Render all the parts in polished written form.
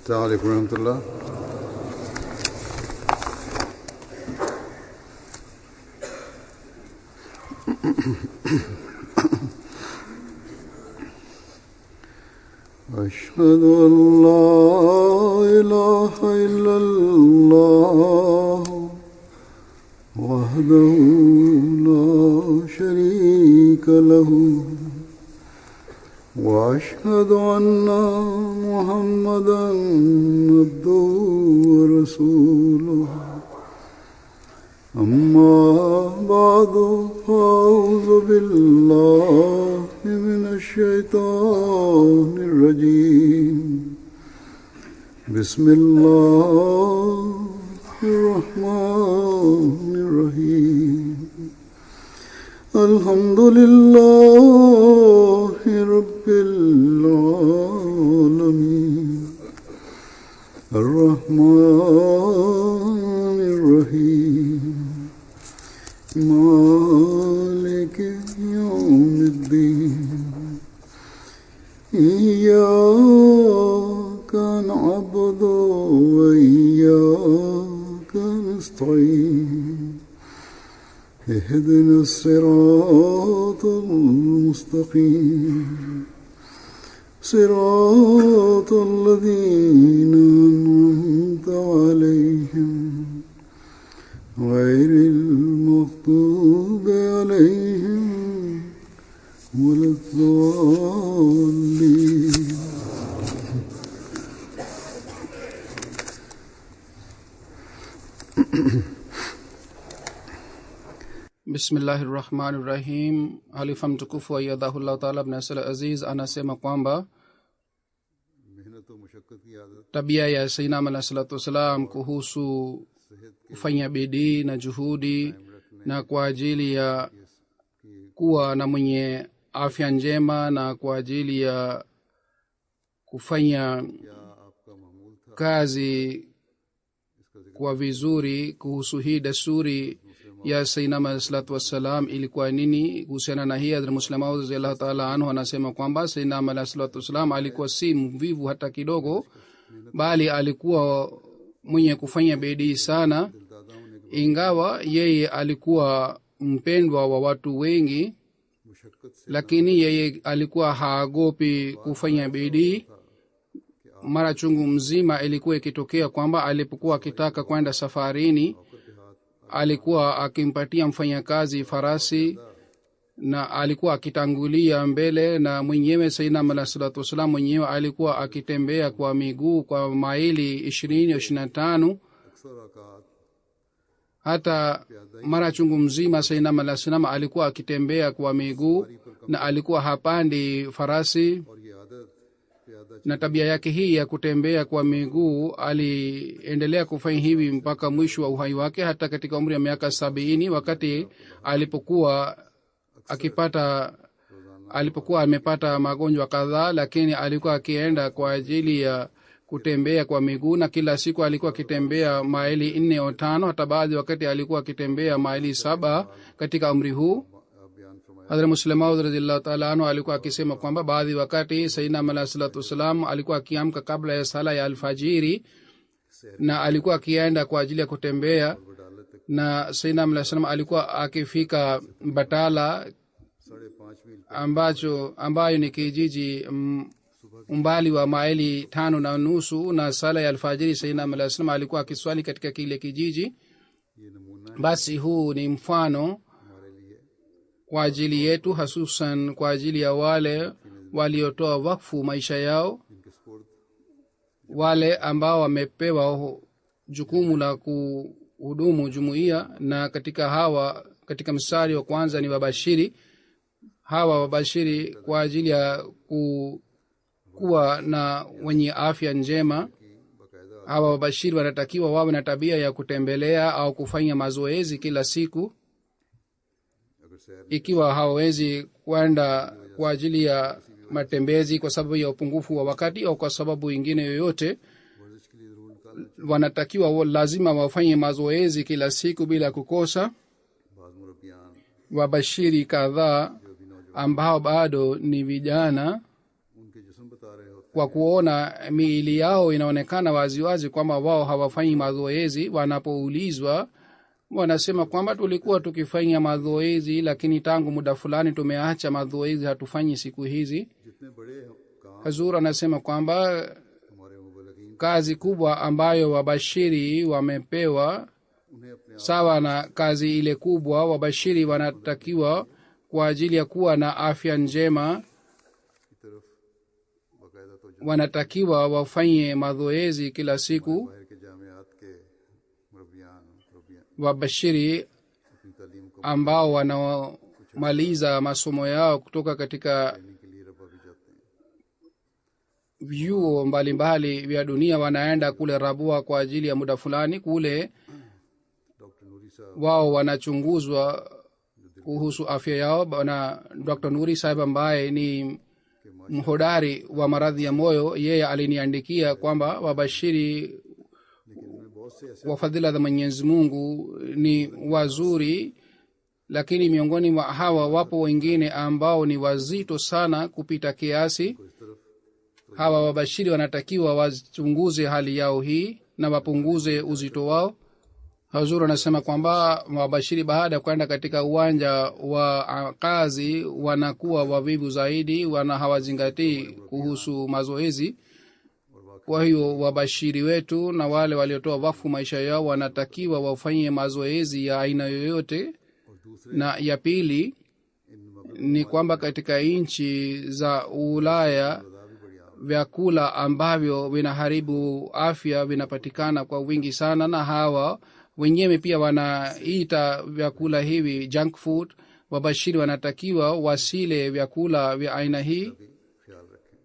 السلام عليكم ورحمة الله. أشهد أن لا إله إلا الله وحده لا شريك له وأشهد أن محمدًا عبده ورسوله أما بعد فأعوذ بالله من الشيطان الرجيم بسم الله الرحمن الرحيم الحمد لله رب العالمين الرحمن الرحيم مالك يوم الدين إياك نعبد وإياك نستعين اهدنا الصراط المستقيم صراط الذين أنعمت عليهم غير المغضوب عليهم ولا الضالين. Bismillahirrahmanirrahim. Halifa mtukufu ayyadahullahu ta'ala ibn Asal Aziz anasema kwamba tabia ya Sayyidina alayhi salatu wasalam kuhusu kufanya bidii na juhudi na kwa ajili ya kuwa na mwenye afya njema na kwa ajili ya kufanya kazi kwa vizuri. Kuhusu hii desturi ya Sayyidina alayhi salatu wassalam ilikuwa nini? Kuhusiana na hii Hazrat Muslim Maud radhiyallahu ta'ala anhu anasema kwamba Sayyidina alayhi salatu wassalam alikuwa si mvivu hata kidogo, bali alikuwa mwenye kufanya bidii sana. Ingawa yeye alikuwa mpendwa wa watu wengi, lakini yeye alikuwa haogopi kufanya bidii. Mara chungu mzima ilikuwa ikitokea kwamba alipokuwa akitaka kwenda safarini, alikuwa akimpatia mfanyakazi farasi na alikuwa akitangulia mbele, na mwenyewe Sayyidina alayhi salatu wasallam mwenyewe alikuwa akitembea kwa miguu kwa maili 20-25. Hata mara chungu mzima Sayyidina alayhi salam alikuwa akitembea kwa miguu na alikuwa hapandi farasi. Na tabia yake hii ya kutembea kwa miguu aliendelea kufanya hivi mpaka mwisho wa uhai wake. Hata katika umri wa miaka 70, wakati alipokuwa amepata magonjwa kadhaa, lakini alikuwa akienda kwa ajili ya kutembea kwa miguu, na kila siku alikuwa akitembea maili 4 au 5, hata baadhi wakati alikuwa akitembea maili 7 katika umri huu. Hazrat Muslim Maud radhiyallahu ta'ala anhu alikuwa akisema kwamba baadhi wakati Sayyidina alayhi salatu wasalam alikuwa akiamka kabla ya sala ya alfajiri na alikuwa akienda kwa ajili ya kutembea, na Sayyidina alayhi salam alikuwa akifika Batala ambayo ni kijiji umbali wa maili 5.5, na sala ya alfajiri Sayyidina alayhi salam alikuwa akiswali katika kile kijiji. Basi huu ni mfano kwa ajili yetu, hasusan kwa ajili ya wale waliotoa wakfu maisha yao, wale ambao wamepewa jukumu la kuhudumu jumuiya. Na katika mstari wa kwanza ni wabashiri. Hawa wabashiri kwa ajili ya kuwa na wenye afya njema, hawa wabashiri wanatakiwa wawe na tabia ya kutembelea au kufanya mazoezi kila siku. Ikiwa hawawezi kwenda kwa ajili ya matembezi kwa sababu ya upungufu wa wakati au kwa sababu nyingine yoyote, wanatakiwa lazima wafanye mazoezi kila siku bila kukosa. Wabashiri kadhaa ambao bado ni vijana kwa kuona miili yao inaonekana waziwazi kwamba wao hawafanyi mazoezi, wanapoulizwa wanasema kwamba tulikuwa tukifanya mazoezi, lakini tangu muda fulani tumeacha mazoezi, hatufanyi siku hizi. जितने बड़े काम Hazur anasema kwamba हमारे मुबल्लिगीन kazi kubwa ambayo wabashiri wamepewa, उन्हें अपने sawa na kazi ile kubwa, wabashiri wanatakiwa kwa ajili ya kuwa na afya njema, की तरफ बाकायदा तो wanatakiwa wafanye mazoezi kila siku. बाहर के जामियात के मुरब्बियान Wabashiri अपनी तालीम को ambao wanamaliza masomo yao kutoka katika करने के लिए रबा भी जाते हैं। vyuo mbalimbali vya dunia, wanaenda kule Rabua kwa ajili ya muda fulani. Kule doctor Noori साहब wao wanachunguzwa kuhusu afya yao. Bwana Dr. Nuri Sahib ambaye ni mhodari wa maradhi ya moyo, yeye aliniandikia kwamba wabashiri लेकिन उन्हें बहुत से ऐसे wa fadhila za Mwenyezi Mungu ni wazuri, lakini miongoni mwa hawa wapo wengine ambao ni wazito sana kupita kiasi. इस तरफ Hawa wabashiri wanatakiwa wachunguze hali yao hii na wapunguze uzito wao. Hazur anasema kwamba wabashiri baada ya kwenda katika uwanja wa kazi wanakuwa wavivu zaidi, hawazingatii kuhusu mazoezi. Kwa hiyo wabashiri wetu na wale waliotoa wakfu maisha yao wanatakiwa wafanye mazoezi ya aina yoyote. और दूसरे Na ya pili इन ni kwamba katika nchi za Ulaya मदा भी बड़ी आम vyakula ambavyo vinaharibu afya vinapatikana kwa wingi sana, na hawa wenyewe pia wanaita vyakula hivi junk food. Wabashiri wanatakiwa wasile vyakula vya aina hii. भी ख्याल रखें।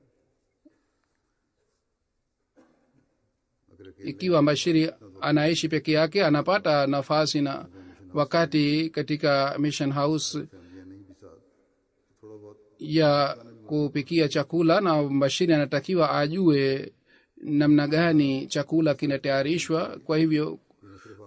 अगर अकेले Ikiwa mbashiri anaishi peke yake, anapata nafasi na wakati katika mission house फैमिलियां नहीं भी साथ थोड़ा बहुत ya kupikia chakula, na mbashiri anatakiwa ajue namna gani chakula kinatayarishwa. Kwa hivyo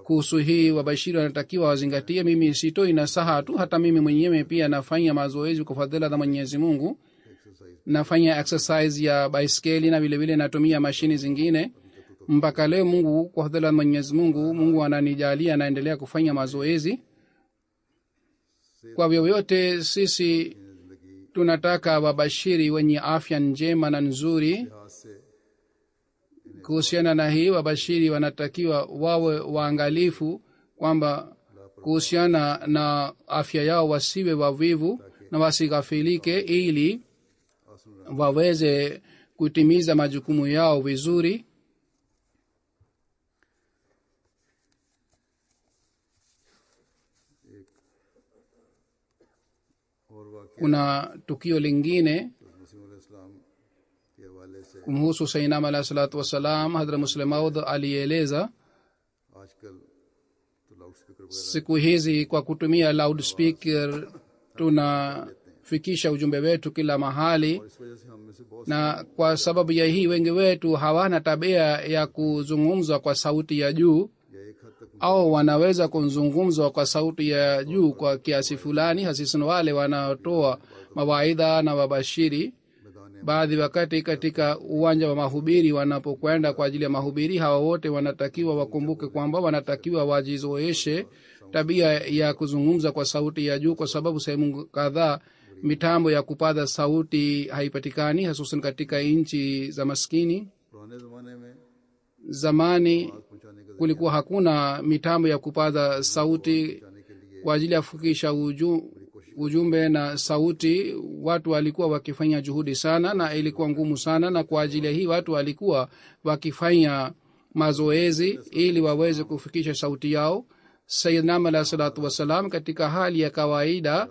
kuhusu hii wabashiri wanatakiwa wazingatie. Mimi sitoi nasaha tu, hata mimi mwenyewe pia nafanya mazoezi kwa fadhila za Mwenyezi Mungu. Exercise Nafanya exercise ya baiskeli na vile vile natumia mashini zingine. Mpaka leo Mungu, kwa fadhila za Mwenyezi Mungu, Mungu ananijalia naendelea kufanya mazoezi. Kwa vyovyote sisi जिंदगी tunataka wabashiri wenye afya njema na nzuri. हाथ से Kuhusiana na hii, wabashiri wanatakiwa wawe waangalifu kwamba kuhusiana na afya yao wasiwe wavivu na wasighafilike, ili waweze kutimiza majukumu yao vizuri. और वाकई Kuna tukio lingine मसीह अलैहिस्सलाम के हवाले से kumhusu Sayyidina alayhi salatu wassalam. Hadhrat Muslim Maud alieleza, आजकल तो loud speaker वगैरह siku hizi kwa kutumia loudspeaker tunafikisha ujumbe wetu kila mahali, इस वजह से हम में से बहुत na kwa sababu ya hii wengi wetu hawana tabia ya kuzungumza kwa sauti ya juu, या एक हद तक au wanaweza kuzungumza kwa sauti ya juu kwa kiasi fulani, hasisan wale wanaotoa mawaidha na wabashiri. मैदान Baadhi wakati katika uwanja wa mahubiri wanapokwenda kwa ajili ya mahubiri, hawa wote wanatakiwa wakumbuke kwamba wanatakiwa wajizoeshe tabia ya kuzungumza kwa sauti ya juu, kwa sababu sehemu kadhaa mitambo ya kupaza sauti haipatikani, hususan katika nchi za maskini. पुराने ज़माने में Zamani पहुंचाने का kulikuwa hakuna mitambo ya kupaza sauti जाने के लिए kwa ajili ya kufikisha ujumbe na sauti. Watu walikuwa wakifanya juhudi sana na ilikuwa ngumu sana, na kwa ajili ya hii watu walikuwa wakifanya mazoezi ili waweze kufikisha sauti yao. Sayyidina alayhi salatu wassalam katika hali ya kawaida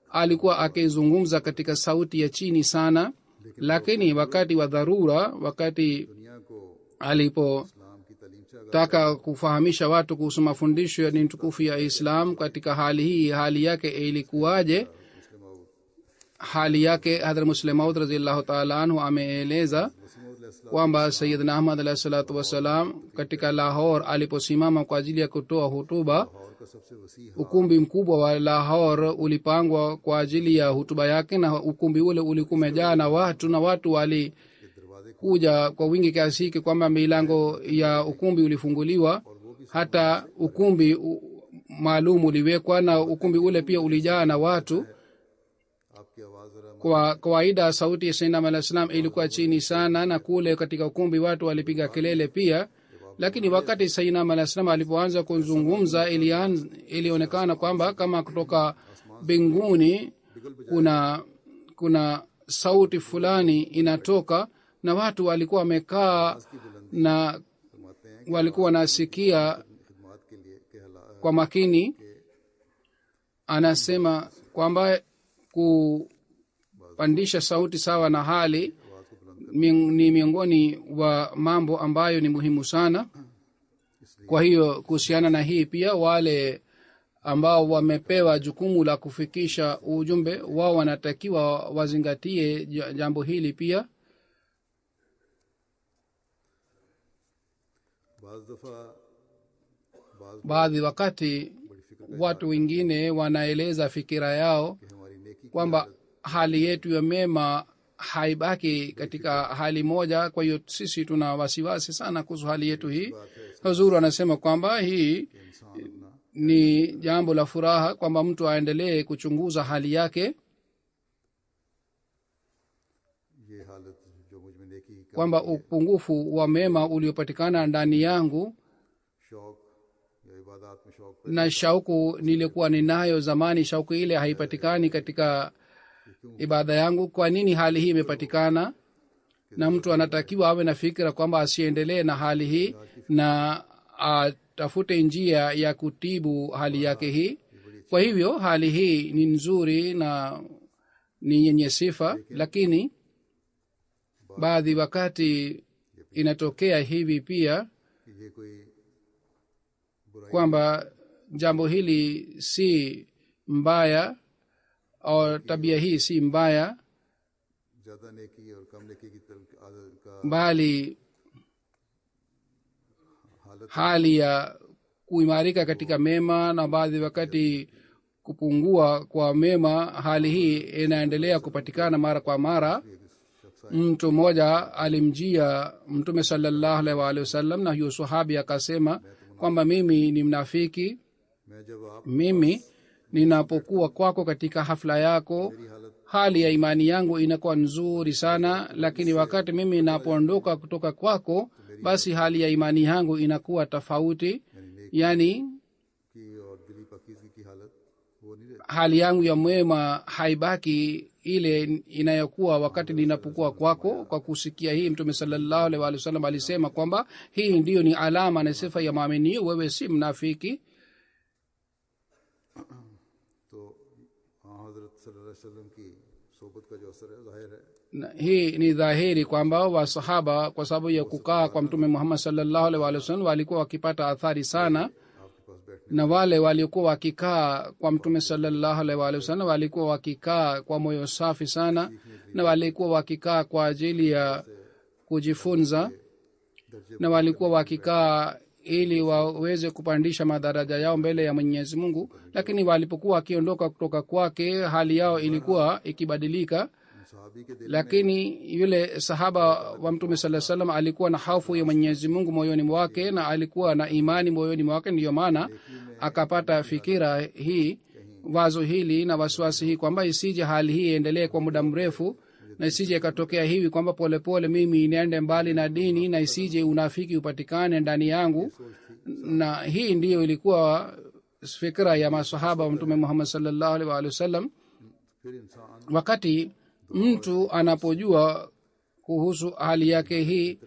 alikuwa akizungumza katika sauti ya chini sana, lakini wakati wa dharura, wakati दुनिया को alipotaka इस्लाम की तालीम से आगाह kufahamisha watu kuhusu mafundisho ya dini tukufu ya Islam, katika hali hii hali yake ilikuwaje? मुस्लिम और Hali yake Hadhrat Muslim Maud radhiyallahu ta'ala anhu ameeleza मसीह अलैहिस्सलाम kwamba Sayyidina Ahmad alayhi salatu wassalam katika Lahore aliposimama kwa ajili ya kutoa hutuba, Lahore का सबसे वसी ukumbi mkubwa wa Lahore ulipangwa kwa ajili ya hutuba yake, na ukumbi ule ulikuwa umejaa na watu के दरवाजे kuja kwa wingi kiasi hiki kwamba milango ya ukumbi ulifunguliwa, hata ukumbi maalum uliwekwa na ukumbi ule pia ulijaa na watu. आपकी आवाज जरा Kwa kawaida sauti ya Sayyidina alayhi salam ilikuwa chini sana, na kule katika ukumbi watu walipiga kelele pia. Lakini wakati Sayyidina alayhi salam alipoanza kuzungumza, ilionekana kwamba kama kutoka mbinguni kuna sauti fulani inatoka, na watu walikuwa wamekaa na walikuwa wanasikia खिदमत के लिए के हालात kwa makini. Anasema kwamba kupandisha sauti sawa na hali ni miongoni wa mambo ambayo ni muhimu sana. Kwa hiyo kuhusiana na hii pia, wale ambao wamepewa jukumu la kufikisha ujumbe wao wanatakiwa wazingatie jambo hili pia. बाज़ दफ़ा Baadhi wakati watu wengine wanaeleza fikira yao कि हमारी नेकी kwamba hali yetu ya mema haibaki katika hali moja, kwa hiyo sisi tuna wasiwasi sana kuhusu hali yetu hii. Huzuru anasema kwamba hii इंसान अपना ni jambo la furaha kwamba mtu aendelee kuchunguza hali yake, ये हालत जो मुझ में नेकी का kwamba upungufu wa mema uliopatikana ndani yangu शौक या इबादत में शौक na shauku nilikuwa ninayo zamani, shauku ile haipatikani katika ibada yangu. Kwa nini hali hii imepatikana? Na mtu anatakiwa awe na fikira kwamba asiendelee na hali hii na atafute njia ya kutibu hali yake hii. Kwa hivyo hali hii ni nzuri na ni yenye sifa, lakini baadhi wakati inatokea hivi pia कि ये कोई kwamba jambo hili si mbaya au tabia hii si mbaya, ज़्यादा नेकी और कम नेकी की तरफ आदत का bali हालत hali ya kuimarika katika mema na baadhi wakati kupungua kwa mema, hali hii inaendelea kupatikana mara kwa mara. Mtu mmoja alimjia Mtume sallallahu alaihi wa alihi wasallam, na huyo sahabi akasema kwamba mimi ni mnafiki, मैं जब आप mimi ninapokuwa kwako katika hafla yako hali ya imani yangu inakuwa nzuri sana, lakini wakati mimi ninapoondoka kutoka kwako basi hali ya imani yangu inakuwa tofauti, yani की और दिली पाकीज़गी की हालत वो नहीं रहती hali yangu ya mwema haibaki ile inayokuwa wakati ninapokuwa kwako. Kwa kusikia hii, Mtume sallallahu alaihi wa sallam alisema kwamba hii ndiyo ni alama na sifa ya muumini, wewe si mnafiki. तो हाँ हज़रत सल्लल्लाहु अलैहि वसल्लम की सोबत का जो असर है जाहिर है Na hii ni dhahiri kwamba wasahaba kwa sababu ya kukaa kwa Mtume Muhammad sallallahu alaihi wa sallam walikuwa wakipata athari sana, आपके पास बैठने na wale waliokuwa wakikaa kwa Mtume sallallahu alaihi wa sallam walikuwa wakikaa kwa moyo safi sana, na walikuwa wakikaa kwa ajili ya kujifunza, na walikuwa wakikaa ili waweze kupandisha madaraja yao mbele ya Mwenyezi Mungu. Lakini walipokuwa wakiondoka kutoka kwake hali yao ilikuwa ikibadilika. सहाबी के दिल Lakini yule sahaba wa Mtume sallallahu alaihi wasallam alikuwa na hofu ya Mwenyezi Mungu moyoni mwake na alikuwa na imani moyoni mwake, ndiyo maana akapata fikira hii, wazo hili na wasiwasi hii kwamba isije hali hii iendelee kwa muda mrefu, na isije ikatokea hivi kwamba polepole mimi niende mbali na dini, na isije unafiki upatikane ndani yangu. Na hii ndiyo ilikuwa fikra ya masahaba wa Mtume Muhammad sallallahu alaihi wasallam. फिर इंसान Wakati mtu anapojua kuhusu hali yake hii,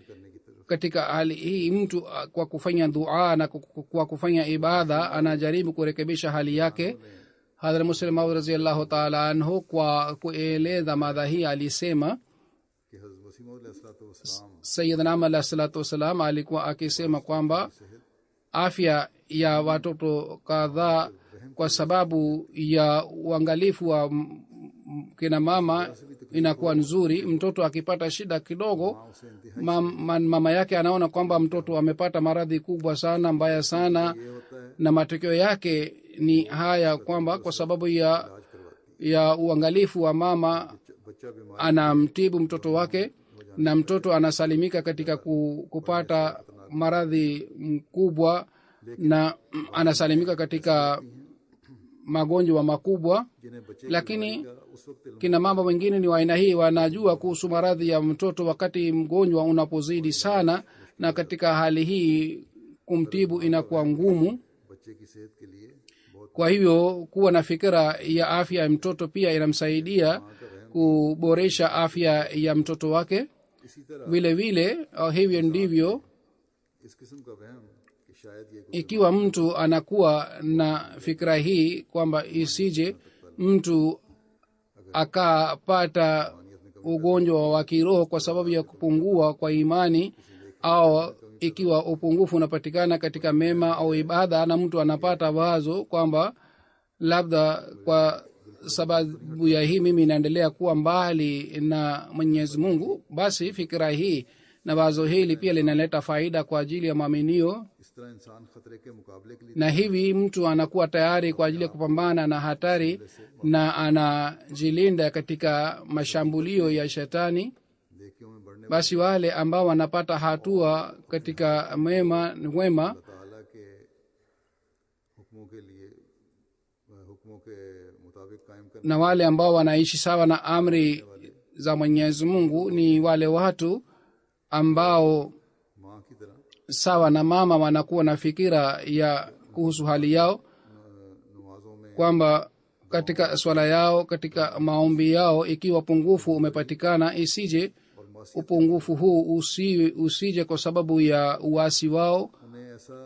katika hali hii mtu kwa kufanya dua na kwa kufanya ibada anajaribu kurekebisha hali yake. Hadhrat Muslim Maud radhiyallahu ta'ala anhu kwa kueleza mada hii alisema, कि हज़रत मसीह मौद अलैहिस्सलाम Sayyidina Ahmad alayhi salatu wasalam alikuwa akisema kwamba afya ya watoto kadhaa kwa sababu ya uangalifu wa kina mama inakuwa nzuri. Mtoto akipata shida kidogo, mama yake anaona kwamba mtoto amepata maradhi kubwa sana, mbaya sana, na matokeo yake ni haya kwamba kwa sababu ya uangalifu wa mama बच्चा बीमार anamtibu mtoto wake, na mtoto anasalimika katika kupata maradhi mkubwa na anasalimika katika magonjwa makubwa. जिन्हें बच्चे Lakini उस वक्त kina mama wengine ni wa aina hii, wanajua kuhusu maradhi ya mtoto wakati mgonjwa unapozidi sana, na katika hali hii kumtibu inakuwa ngumu. बच्चे की सेहत के लिए बहुत Kwa hivyo kuwa na fikira ya afya ya mtoto pia inamsaidia kuboresha afya ya mtoto wake. इसी तरह Vile vile hivyo ndivyo इस किस्म का वहम कि शायद ये ikiwa mtu anakuwa na fikira hii kwamba isije mtu akapata ugonjwa wa kiroho kwa sababu ya kupungua kwa imani, au ikiwa upungufu unapatikana katika mema au ibada, na mtu anapata wazo kwamba labda kwa sababu ya hii mimi naendelea kuwa mbali na Mwenyezi Mungu, basi fikira hii na wazo hili pia linaleta faida kwa ajili ya maaminio, इस तरह इंसान खतरे के मुकाबले के लिए na hivi mtu anakuwa tayari kwa ajili ya kupambana na hatari na anajilinda katika mashambulio ya shetani. नेकियों में बढ़ने Basi wale ambao wanapata hatua katika wema ताला के हुक्मों के लिए हुक्मों के मुताबिक कायम करने na wale ambao wanaishi sawa na amri za Mwenyezi Mungu ni wale watu ambao माँ की तरह sawa na mama wanakuwa na fikira ya kuhusu hali yao, नमाजों में kwamba katika swala yao, katika maombi yao, ikiwa upungufu umepatikana, isije upungufu huu usije kwa sababu ya uasi wao. उन्हें ऐसा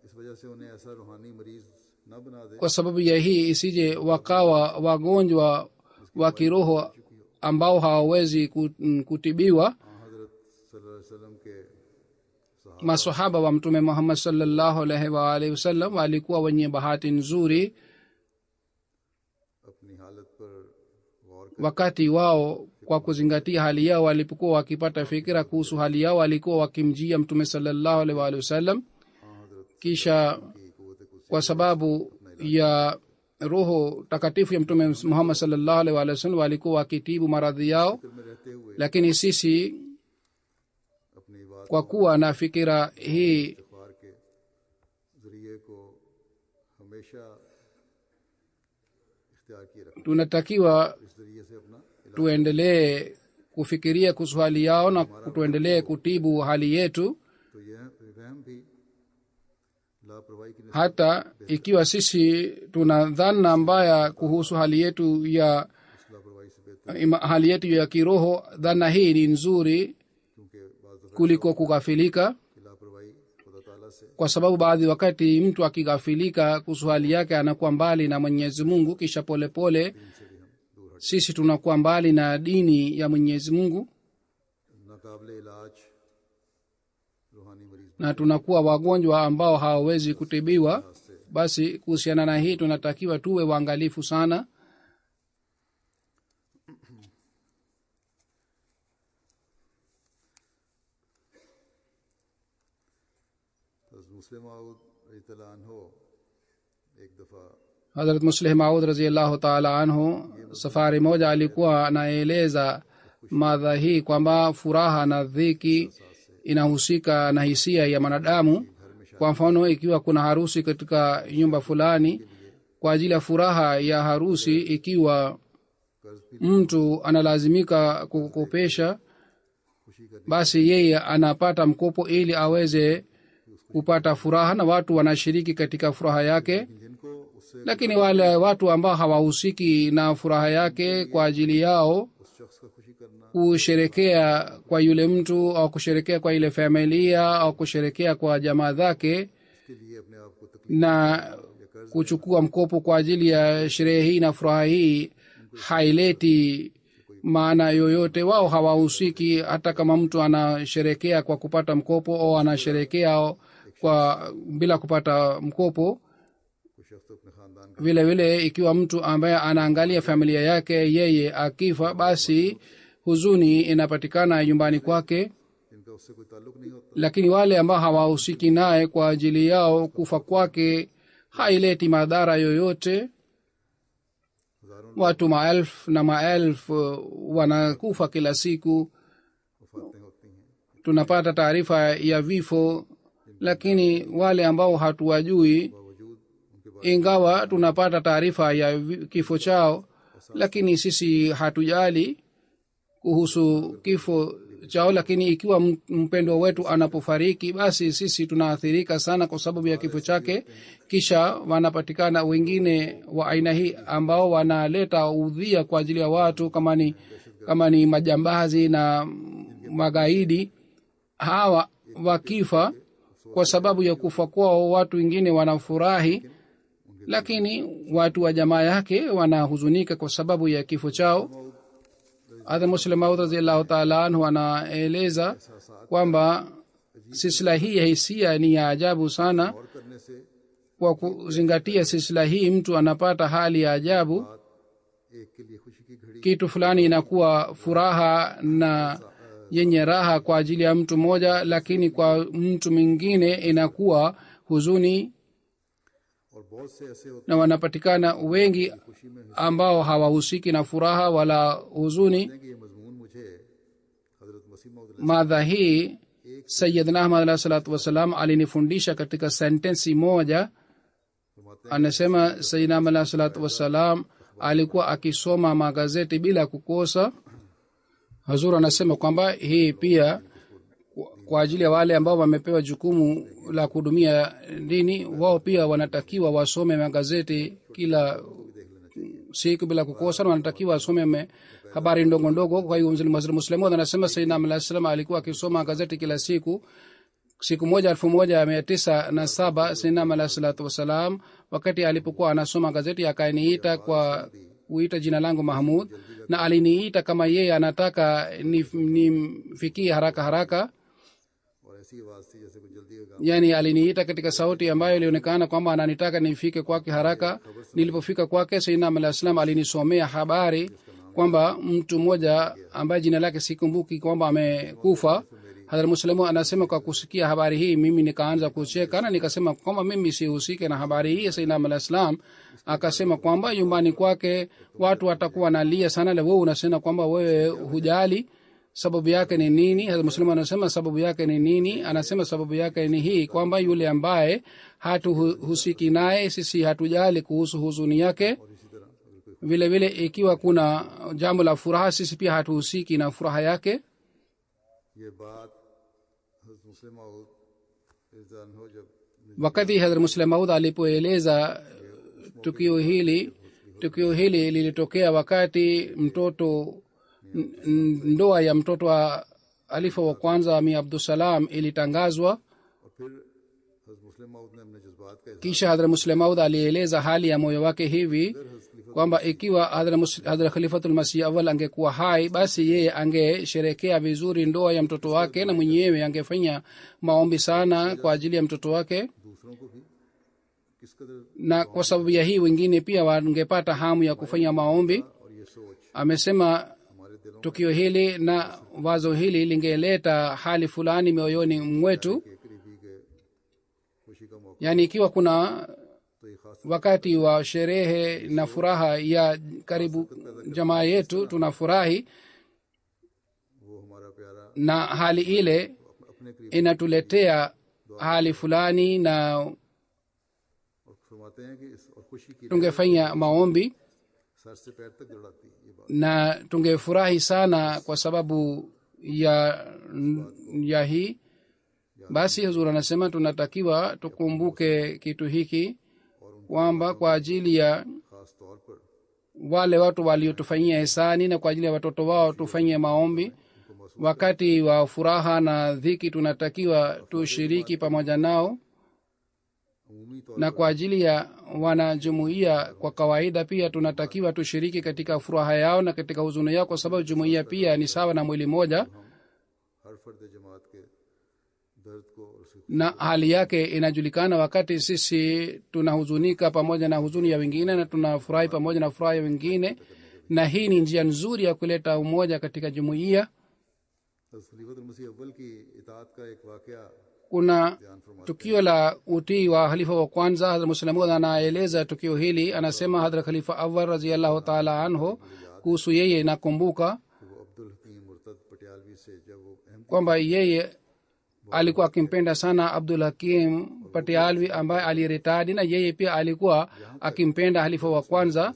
इस वजह से उन्हें ऐसा रूहानी मरीज न बना दे Kwa sababu ya hii isije wakawa wagonjwa wa kiroho ambao hawawezi kutibiwa. हजरत सल्लल्लाहु अलैहि वसल्लम के Masahaba wa Mtume Muhammad sallallahu alaihi wa alihi wasallam walikuwa wenye bahati nzuri. अपनी हालत पर गौर Wakati wao kwa kuzingatia hali yao, walipokuwa wakipata fikira kuhusu hali yao, walikuwa wakimjia Mtume sallallahu alaihi wa alihi wasallam. Kisha की कुव्वत कुछ kwa sababu ya roho takatifu ya Mtume Muhammad sallallahu alaihi wa alihi wasallam walikuwa wakitibu maradhi yao. में रहते हुए Lakini sisi अपनी बात kwa kuwa na fikira hii इस्तग़फ़ार के जरिए को हमेशा इख्तियार किए रखना, tunatakiwa इस जरिए से अपना इलाज tuendelee kufikiria kuhusu hali yao na tuendelee kutibu hali yetu, तो यह वहम भी लापरवाही की hata ikiwa sisi tuna dhana mbaya kuhusu hali yetu ya लापरवाही से बेहतर, hali yetu ya kiroho. Dhana hii ni nzuri क्योंकि बाज़ दफ़ा kuliko kughafilika, की लापरवाही खुदा ताला से kwa sababu baadhi wakati mtu akighafilika kuhusu hali yake anakuwa mbali na Mwenyezi Mungu, kisha polepole से भी हम दूर sisi tunakuwa mbali na dini ya Mwenyezi Mungu नाकाबिल इलाज रूहानी मरीज na tunakuwa wagonjwa ambao hawawezi kutibiwa. Basi kuhusiana na hii tunatakiwa tuwe waangalifu sana. मुस्लिम माऊद रज़ियल्लाहु अन्हु एक दफ़ा Hazrat Muslih Maud radhiyallahu ta'ala anhu safari moja alikuwa anaeleza madha hii kwamba furaha na dhiki inahusika na hisia ya mwanadamu. Kwa mfano, ikiwa kuna harusi katika nyumba fulani, kwa ajili ya furaha ya harusi, ikiwa mtu analazimika kukopesha, basi yeye anapata mkopo ili aweze kupata furaha na watu wanashiriki katika furaha yake. जिनको उससे Lakini wale watu ambao hawahusiki na furaha yake, kwa ajili yao उस शख्स का खुशी करना kusherekea kwa yule mtu au kusherekea kwa ile familia au kusherekea kwa jamaa zake के लिए अपने आप को तकलीफ na kuchukua mkopo kwa ajili ya sherehe hii na furaha hii haileti maana yoyote. Wao hawahusiki, hata kama mtu anasherekea kwa kupata mkopo au anasherekea kwa bila kupata mkopo. कोई शख्स अपने खानदान का Vile vile ikiwa mtu ambaye anaangalia familia yake, yeye akifa, basi huzuni inapatikana nyumbani kwake. जिनका उससे कोई ताल्लुक नहीं होता Lakini wale ambao hawahusiki naye, kwa ajili yao kufa kwake haileti madhara yoyote. हजारों Watu maelfu na maelfu wanakufa kila siku, वफातें tunapata taarifa ya vifo, lakini wale ambao hatuwajui, बावजूद उनके ingawa tunapata taarifa ya kifo chao, lakini sisi hatujali kuhusu kifo chao. Lakini ikiwa mpendwa wetu anapofariki, basi sisi tunaathirika sana kwa sababu ya kifo chake. Kisha wanapatikana wengine wa aina hii ambao wanaleta udhia kwa ajili ya watu, kama ni majambazi na magaidi. Hawa wakifa, kwa sababu ya kufa kwao watu wengine wanafurahi, lakini watu wa jamaa yake wanahuzunika kwa sababu ya kifo chao. Hadhrat Muslim Maud radhiyallahu ta'ala anhu anaeleza kwamba silsila hii ya hisia ni ya ajabu sana. और करने से Kwa kuzingatia silsila hii, mtu anapata hali ya ajabu. एक के लिए खुशी की घड़ी Kitu fulani inakuwa furaha na yenye raha kwa ajili ya mtu mmoja, lakini kwa mtu mwingine inakuwa huzuni, और बहुत से ऐसे होते na wanapatikana wengi ambao hawahusiki na furaha wala huzuni. हैं कि ये मजमून मुझे हजरत मसीह मौद Madha hii Sayyidina Ahmad alayhi salatu wassalam alinifundisha katika sentensi moja. Anasema Sayyidina Ahmad alayhi salatu wassalam alikuwa akisoma magazeti bila kukosa. Hazur anasema kwamba hii pia kwa ajili ya wale ambao wamepewa jukumu la kuhudumia dini, wao pia wanatakiwa wasome magazeti kila siku bila kukosa, na wanatakiwa wasome habari ndogo ndogo. Kwa hiyo Muslimu anasema Sayyidina Ahmad alayhi salam alikuwa akisoma gazeti kila siku. Siku moja 1907 Sayyidina Ahmad alayhi salatu wasalam, wakati alipokuwa anasoma gazeti, akaniita kwa kuita jina langu Mahmud, na aliniita kama yeye anataka nimfikie haraka haraka. और ऐसी आवाज थी जैसे कोई जल्दी होगा Yani aliniita katika sauti ambayo ilionekana kwamba ananitaka nifike kwake haraka. Nilipofika kwake, Sayyidina Ahmad alayhi salam alinisomea habari kwamba mtu mmoja ambaye jina lake sikumbuki kwamba amekufa. Hadhrat Muslimu anasema kwa kusikia habari hii mimi nikaanza kucheka na nikasema kwamba mimi sihusike na habari hii. Sayyidina Ahmad alayhi salam akasema kwamba nyumbani kwake watu watakuwa nalia sana, na wewe unasema kwamba wewe hujali. Sababu yake ni nini? Hadhrat Muslimu anasema sababu yake ni nini? Anasema sababu yake ni hii kwamba yule ambaye hatuhusiki naye sisi hatujali kuhusu huzuni yake. Vile vile ikiwa kuna jambo la furaha, sisi pia hatuhusiki na furaha yake. ये बात हजरत मुस्लिम मौद इज़ान हो जब Wakati Hadhrat Muslim Maud alipoeleza tukio hili lilitokea wakati ndoa ya mtoto wa alifa wa kwanza Amir Abdussalam ilitangazwa. और फिर हजरत मुस्लिम मौद ने अपने जज्बात का Kisha Hadhrat Muslim Maud alieleza hali ya moyo wake hivi kwamba ikiwa Hadhrat Khalifatul Masih Awwal angekuwa hai, basi yeye angesherekea vizuri ndoa ya mtoto wake na mwenyewe angefanya maombi sana kwa ajili ya mtoto wake, दूसरों को भी किस कदर na kwa sababu ya hii wengine pia wangepata hamu ya kufanya maombi. और ये सोच Amesema हमारे दिलों tukio hili na wazo hili lingeleta hali fulani mioyoni mwetu. के करीबी के खुशी का मौका Yani ikiwa kuna तो ये खास wakati wa sherehe na furaha ya karibu jamaa yetu, tunafurahi वो हमारा प्यारा na hali ile अपने करीब inatuletea hali fulani na और फरमाते हैं कि इस और खुशी की tungefanya maombi सर से पैर तक दौड़ाती है ये बात na tungefurahi sana kwa sababu ya hii. Basi Huzur anasema tunatakiwa tukumbuke kitu hiki kwamba kwa ajili ya खास तौर पर wale watu waliotufanyia hisani na kwa ajili ya watoto wao tufanye maombi. Wakati wa furaha na dhiki tunatakiwa tushiriki pamoja nao, अमूमी तौर na kwa ajili ya wanajumuiya kwa kawaida pia tunatakiwa tushiriki katika furaha yao na katika huzuni yao, kwa sababu jumuiya pia ni sawa na mwili moja, हर फर्द जमात के दर्द को और उसकी na hali yake inajulikana. Wakati sisi tunahuzunika pamoja na huzuni ya wengine na tunafurahi pamoja na furaha ya wengine, na hii ni njia nzuri ya kuleta umoja katika jumuiya. खलीफतुल मसीह अव्वल की इताअत का एक वाकया Kuna tukio la utii wa halifa wa kwanza. Hadhrat Muslim anaeleza tukio hili, anasema Hadhrat Khalifa Awwal radhiyallahu ta'ala anhu kuhusu yeye, nakumbuka वो अब्दुल हकीम मुर्तद पटियालवी से जब वो Ahmadi kwamba yeye alikuwa akimpenda sana Abdul Hakim Patialvi ambaye aliretadi, na yeye pia alikuwa akimpenda halifa wa kwanza,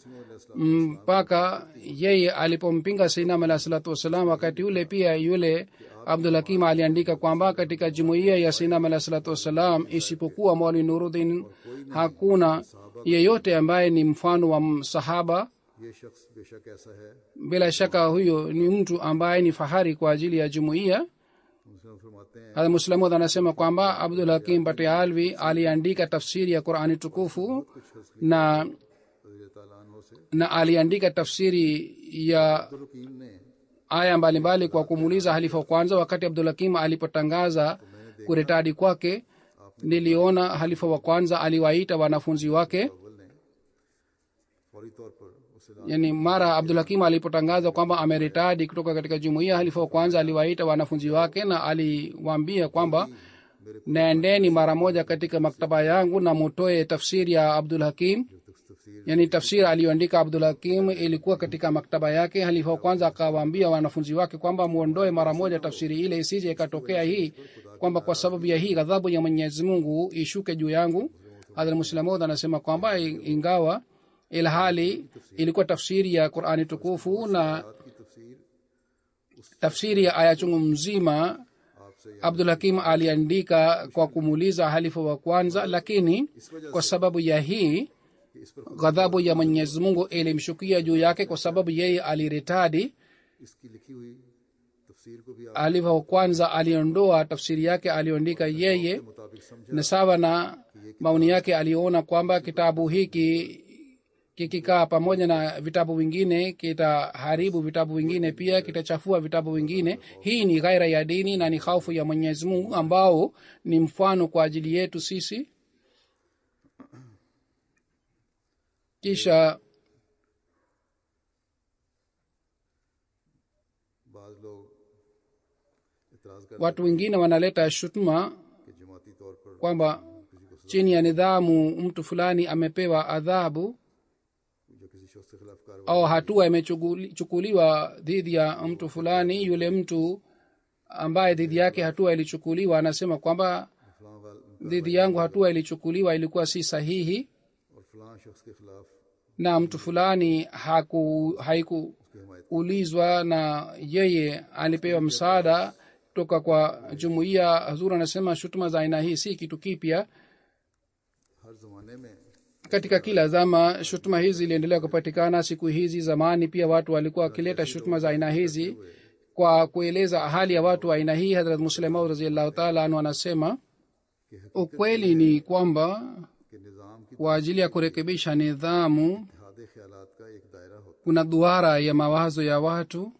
mpaka yeye alipompinga Sayyidina alayhi salatu wasalam. Wakati ule pia yule Abdul Hakim aliandika kwamba katika jumuiya ya Sayyidina alayhi salatu wasalam isipokuwa Maulvi Nuruddin hakuna yeyote ambaye ni mfano wa sahaba. Bila shaka huyo ni mtu ambaye ni fahari kwa ajili ya jumuiya. Muslimud anasema kwamba Abdul Hakim Patialvi aliandika tafsiri ya Qur'ani tukufu na aliandika tafsiri ya aya mbalimbali kwa kumuuliza halifa wa kwanza. Wakati Abdul Hakim alipotangaza kuretadi kwake, niliona halifa wa kwanza aliwaita wanafunzi wake. Yani mara Abdul Hakim alipotangaza kwamba ameritadi kutoka katika jumuiya, halifa wa kwanza aliwaita wanafunzi wake na aliwaambia kwamba naendeni mara moja katika maktaba yangu na mutoe tafsiri ya Abdul Hakim. Yani tafsiri aliyoandika Abdul Hakim ilikuwa katika maktaba yake. Halifa wa kwanza akawaambia wanafunzi wake kwamba muondoe mara moja tafsiri ile, isije ikatokea hii kwamba kwa sababu ya hii ghadhabu ya Mwenyezi Mungu ishuke juu yangu. Hadhrat Muslimud anasema kwamba ingawa ilhali ilikuwa tafsiri ya Qur'ani tukufu na tafsiri ya aya chungu mzima Abdul Hakim aliandika kwa kumuuliza halifa wa kwanza, lakini kwa sababu ya hii ghadhabu ya Mwenyezi Mungu ilimshukia juu yake kwa sababu yeye aliretadi. Halifa wa kwanza aliondoa tafsiri yake aliyoandika yeye, na sawa na maoni yake aliona kwamba kitabu hiki kikikaa pamoja na vitabu vingine kitaharibu vitabu vingine, pia kitachafua vitabu vingine. Hii ni ghaira ya dini na ni hofu ya Mwenyezi Mungu ambao ni mfano kwa ajili yetu sisi. Kisha watu wengine wanaleta shutuma kwamba chini ya nidhamu mtu fulani amepewa adhabu au hatua imechukuliwa dhidi ya mtu fulani. Yule mtu ambaye dhidi yake hatua ilichukuliwa anasema kwamba dhidi yangu hatua ilichukuliwa ilikuwa si sahihi, na mtu fulani haikuulizwa na yeye alipewa msaada toka kwa jumuiya. Hazur anasema shutuma za aina hii si kitu kipya. Katika kila zama shutuma hizi ziliendelea kupatikana. Siku hizi zamani pia watu walikuwa wakileta shutuma za aina hizi kwa kueleza hali ya watu wa aina hii. Hazrat Muslim Maud radhiyallahu ta'ala anhu anasema ukweli ni kwamba kwa ajili ya kurekebisha nidhamu kuna duara ya mawazo ya watu.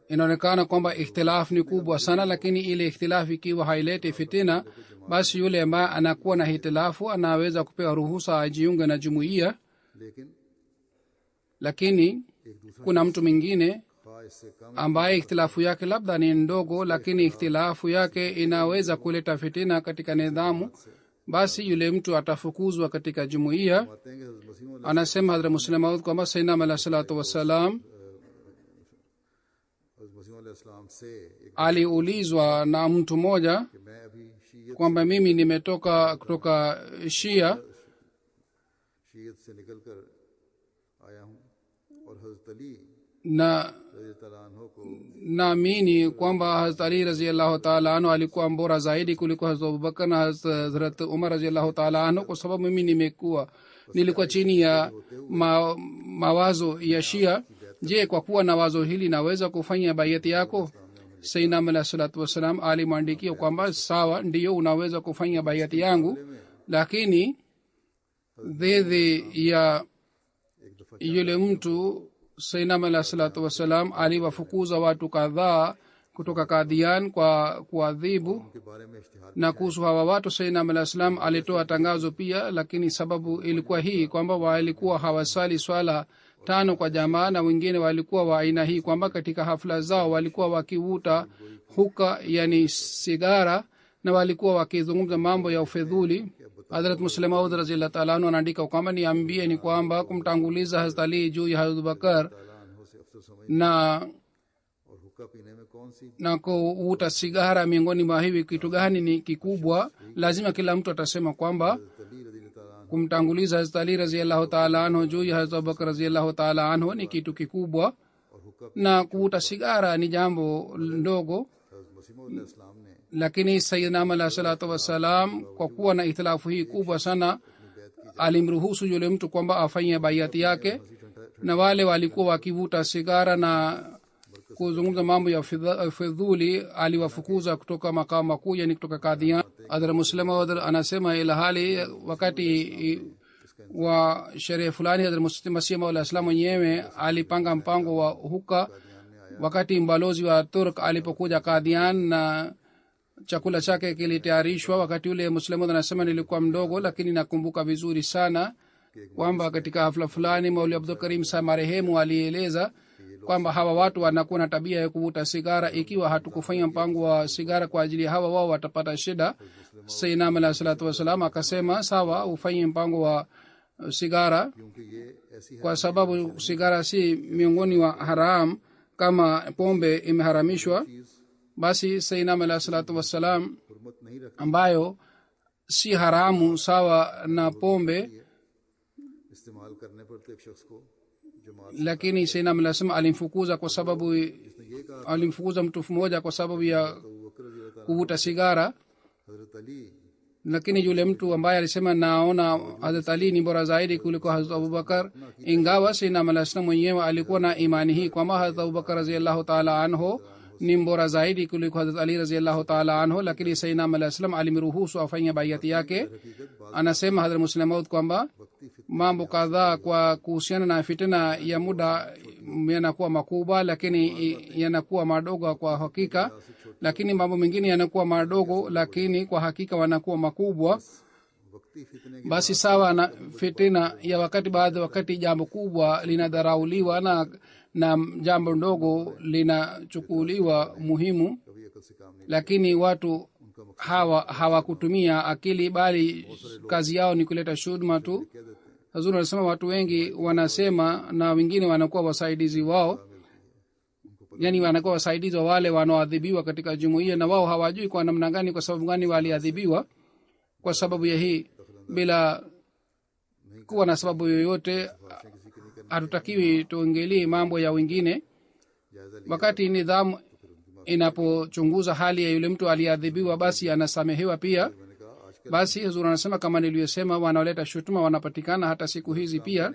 Inaonekana kwamba ikhtilaf ni kubwa sana, lakini ile ikhtilaf ikiwa haileti fitina, basi yule ambaye anakuwa na hitilafu anaweza kupewa ruhusa ajiunge na jumuiya. Lakini kuna mtu mwingine ambaye ikhtilafu yake labda ni ndogo, lakini ikhtilafu yake inaweza kuleta fitina katika nidhamu, basi yule mtu atafukuzwa katika jumuiya. Anasema Hazrat Muslim Maud kwamba Sayyidina alayhi salatu wasalam aliulizwa na mtu mmoja kwamba mimi nimetoka kutoka Shia na naamini kwamba Hazrat Ali radhiyallahu ta'ala anhu alikuwa mbora zaidi kuliko Hazrat Abubakar na Hazrat Umar radhiyallahu ta'ala anhu, kwa sababu mimi nilikuwa chini ya mawazo ya Shia. Je, kwa kuwa na wazo hili naweza kufanya bayati yako? Sayyidina alayhi salatu wasalam alimwandikia kwamba sawa, ndiyo unaweza kufanya bayati yangu, lakini dhidi ya yule mtu Sayyidina alayhi salatu wasalam aliwafukuza watu kadhaa kutoka Qadian kwa kuadhibu. Na kuhusu hawa watu Sayyidina alayhi salam alitoa tangazo pia, lakini sababu ilikuwa hii kwamba walikuwa hawasali swala 5 kwa jamaa, na wengine walikuwa wa aina hii kwamba katika hafla zao walikuwa wakivuta huka, yani sigara, na walikuwa wakizungumza mambo ya ufedhuli. Hazrat Muslim Maud radhiyallahu ta'ala anhu anaandika kwamba niambie ni kwamba kumtanguliza Hazrat Ali juu ya Hazrat Bakar अक्सर समझ na और हुक्का पीने में कौन सी na kuvuta sigara miongoni mwa hivi kitu gani ni kikubwa. Lazima kila mtu atasema kwamba तली रजी ताला kumtanguliza Hazrat Ali radhiyallahu ta'ala anhu juu ya Hazrat Abubakar radhiyallahu ta'ala anhu ni kitu kikubwa, और हुक्का na kuvuta sigara ni jambo ndogo. मसीह इस्लाम ने Lakini Sayyidina alayhi salatu wassalam kwa kuwa na itilafu hii kubwa sana alimruhusu yule mtu kwamba afanye baiati yake, na wale walikuwa wakivuta sigara na kuzungumza mambo ya fidhuli aliwafukuza kutoka makao makuu, yani kutoka Kadhian. Adhar Muslim anasema ila hali wakati wa sherehe fulani Hadhrat Masih Maud al-Islam mwenyewe alipanga mpango wa huka wakati mbalozi wa Turk alipokuja Kadhian na chakula chake kilitayarishwa. Wakati ule Muslim anasema nilikuwa mdogo, lakini nakumbuka vizuri sana kwamba katika hafla fulani Maulvi Abdul Karim sa marehemu alieleza kwamba hawa watu wanakuwa na tabia ya kuvuta sigara. Ikiwa hatukufanya mpango wa sigara kwa ajili ya hawa, wao watapata shida. Sayyidina alayhi salatu wasalam akasema sawa, ufanye mpango wa sigara kwa sababu sigara si miongoni wa haram kama pombe imeharamishwa. Basi Sayyidina alayhi salatu wasalam ambayo si haramu sawa na pombe, इस्तेमाल करने पर तो एक शख्स को lakini Sayyidina alayhi alimfukuza kwa sababu alimfukuza mtu mmoja kwa sababu ya kuvuta sigara. हजरत Ali Lakini yule mtu ambaye alisema naona Hazrat Ali ni bora zaidi kuliko Hazrat Abubakar, ingawa Sayyidina alayhi mwenyewe alikuwa na imani hii kwamba Hazrat Abubakar radhiyallahu ta'ala anhu ni bora zaidi kuliko Hazrat Ali radhiyallahu ta'ala anhu, lakini Sayyidina alayhi alimruhusu afanye baiati yake. Anasema Hazrat Muslim Maud kwamba mambo kadhaa kwa kuhusiana na fitna ya muda yanakuwa makubwa, lakini yanakuwa madogo kwa hakika, lakini mambo mengine yanakuwa madogo lakini kwa hakika wanakuwa makubwa. Basi sawa na fitna ya wakati, baadhi wakati jambo kubwa linadharauliwa na jambo ndogo linachukuliwa muhimu, lakini watu hawakutumia akili bali kazi yao ni kuleta shudma tu. Hazur anasema watu wengi wanasema na wengine wanakuwa wasaidizi wao, yani wanakuwa wasaidizi wa wale wanaoadhibiwa katika jumuiya, na wao hawajui kwa namna gani, kwa sababu gani waliadhibiwa. Kwa sababu ya hii, bila kuwa na sababu yoyote, hatutakiwi tuingilie mambo ya wengine. Wakati nidhamu inapochunguza hali ya yule mtu aliadhibiwa, basi anasamehewa pia. Basi Hazur anasema kama niliyosema, wanaoleta shutuma wanapatikana hata siku hizi pia,